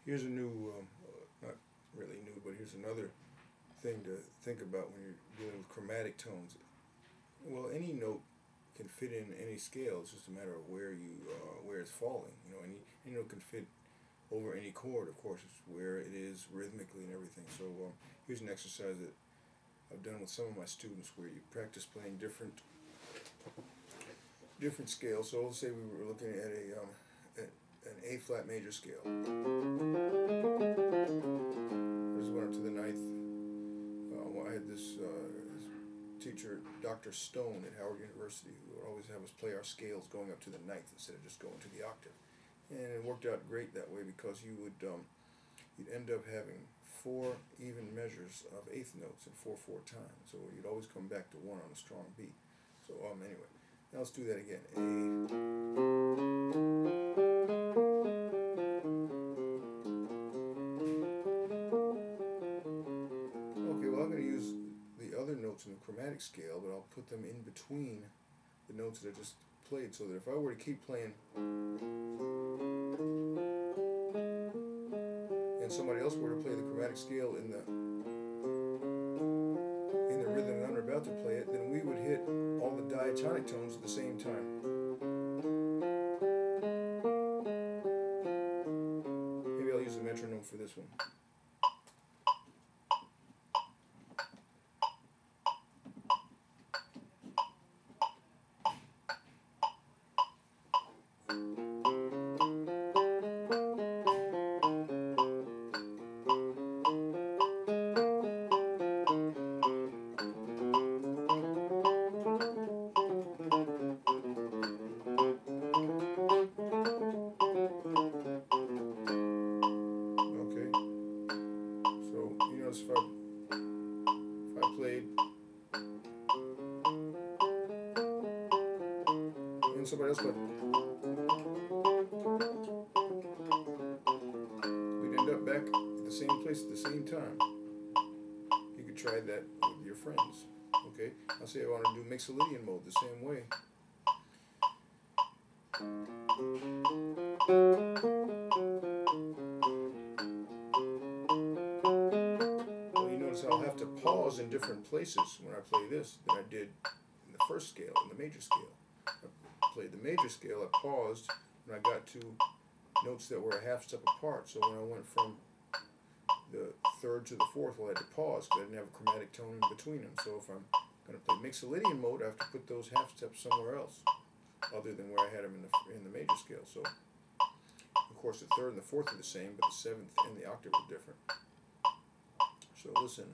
Here's a new, not really new, but here's another thing to think about when you're dealing with chromatic tones. Well, any note can fit in any scale. It's just a matter of where it's falling. You know, any note can fit over any chord. Of course, it's where it is rhythmically and everything. So here's an exercise that I've done with some of my students where you practice playing different scales. So let's say we were looking at an A flat major scale. I just went up to the ninth. I had this teacher, Dr. Stone at Howard University, who would always have us play our scales going up to the ninth instead of just going to the octave. And it worked out great that way because you'd end up having 4 even measures of eighth notes in 4/4 time. So you'd always come back to 1 on a strong beat. So anyway, now let's do that again. Okay, well I'm going to use the other notes in the chromatic scale, but I'll put them in between the notes that I just played, so that if I were to keep playing and somebody else were to play the chromatic scale in the rhythm that I'm about to play it, then we would hit all the diatonic tones at the same time. Maybe I'll use a metronome for this one. If I played and somebody else played, we'd end up back at the same place at the same time. You could try that with your friends. Okay, I'll say I want to do Mixolydian mode the same way. I'll have to pause in different places when I play this than I did in the first scale, in the major scale. I played the major scale, I paused when I got to notes that were a half step apart. So when I went from the third to the fourth, well, I had to pause because I didn't have a chromatic tone in between them. So if I'm going to play Mixolydian mode, I have to put those half steps somewhere else other than where I had them in the major scale. So of course the third and the fourth are the same, but the seventh and the octave are different. So listen.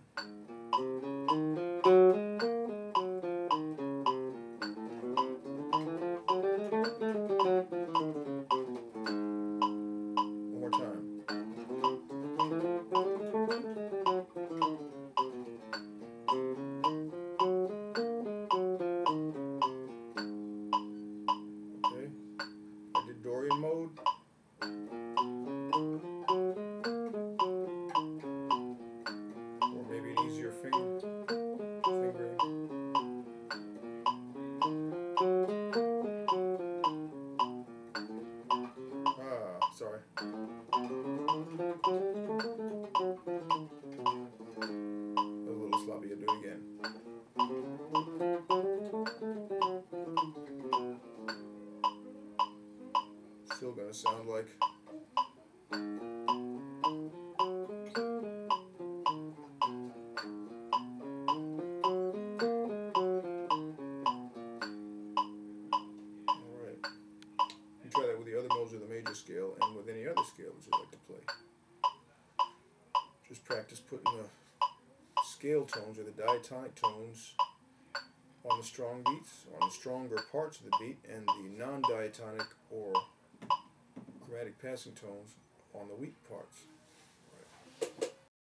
One more time. Okay. I did Dorian mode. Fingering. Sorry. A little sloppy, I'll do it again. Still gonna sound like try that with the other modes of the major scale and with any other scale that you like to play. Just practice putting the scale tones or the diatonic tones on the strong beats, on the stronger parts of the beat, and the non-diatonic or chromatic passing tones on the weak parts.